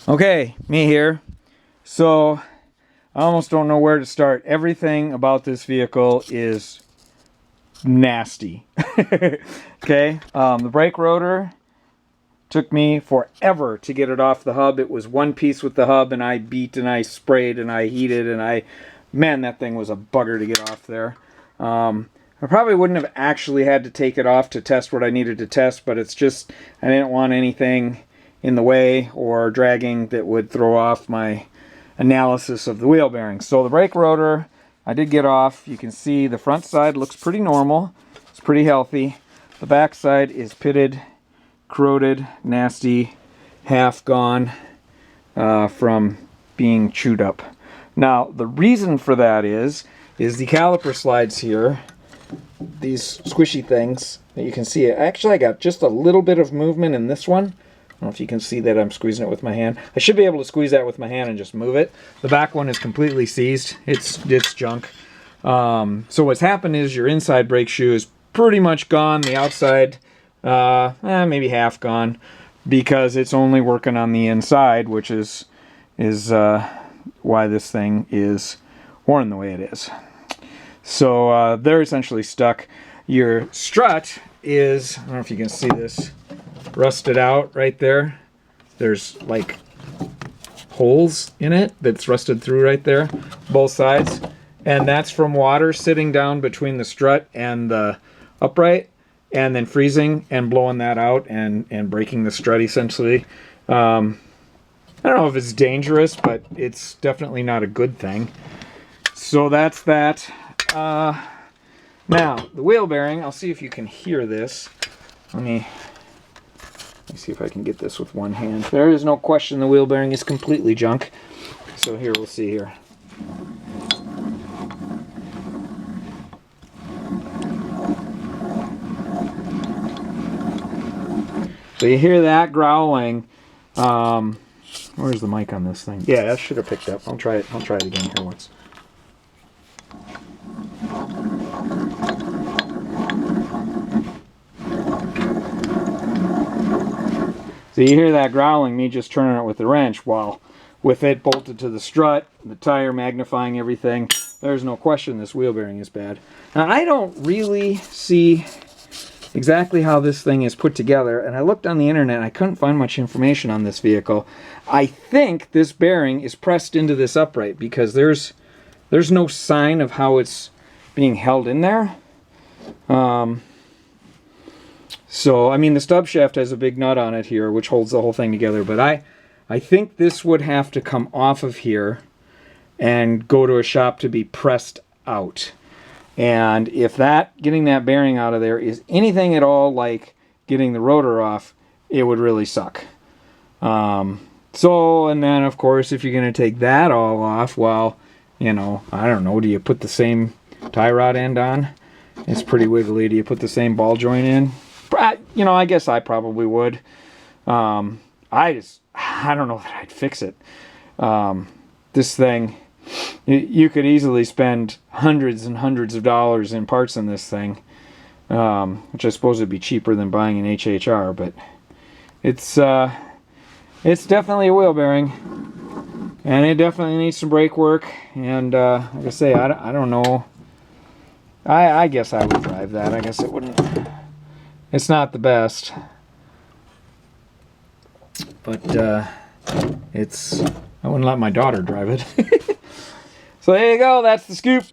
Okay, me here. So, I almost don't know where to start. Everything about this vehicle is nasty. Okay, the brake rotor took me forever to get it off the hub. It was one piece with the hub, and I beat and I sprayed and I heated and man, that thing was a bugger to get off there. I probably wouldn't have actually had to take it off to test what I needed to test, but it's just, I didn't want anything in the way or dragging that would throw off my analysis of the wheel bearings. So the brake rotor, I did get off. You can see the front side looks pretty normal. It's pretty healthy. The back side is pitted, corroded, nasty, half gone from being chewed up. Now, the reason for that is the caliper slides here, these squishy things that you can see. Actually, I got just a little bit of movement in this one. I don't know if you can see that I'm squeezing it with my hand. I should be able to squeeze that with my hand and just move it. The back one is completely seized. It's junk. So what's happened is your inside brake shoe is pretty much gone. The outside, maybe half gone, because it's only working on the inside, which is why this thing is worn the way it is. So they're essentially stuck. Your strut is, I don't know if you can see this, rusted out right there. There's like holes in it that's rusted through right there, both sides. And that's from water sitting down between the strut and the upright, and then freezing and blowing that out and breaking the strut essentially. I don't know if it's dangerous, but it's definitely not a good thing. So that's that. Now, the wheel bearing, I'll see if you can hear this. Let me see if I can get this with one hand. There is no question the wheel bearing is completely junk. So here, we'll see here. So you hear that growling. Where's the mic on this thing? Yeah, that should have picked up. I'll try it again here once. So you hear that growling, me just turning it with the wrench, while with it bolted to the strut, the tire magnifying everything, there's no question this wheel bearing is bad. Now, I don't really see exactly how this thing is put together, and I looked on the internet and I couldn't find much information on this vehicle. I think this bearing is pressed into this upright because there's no sign of how it's being held in there. So, I mean, the stub shaft has a big nut on it here, which holds the whole thing together, but I think this would have to come off of here and go to a shop to be pressed out. And if getting that bearing out of there is anything at all like getting the rotor off, it would really suck. So, and then, of course, if you're going to take that all off, well, you know, I don't know, do you put the same tie rod end on? It's pretty wiggly. Do you put the same ball joint in? You know, I guess I probably would. I don't know that I'd fix it. This thing, you could easily spend hundreds and hundreds of dollars in parts in this thing, which I suppose would be cheaper than buying an HHR, but it's definitely a wheel bearing, and it definitely needs some brake work. And like I say, I don't know. I guess I would drive that. I guess it wouldn't. It's not the best, but I wouldn't let my daughter drive it. So there you go. That's the scoop.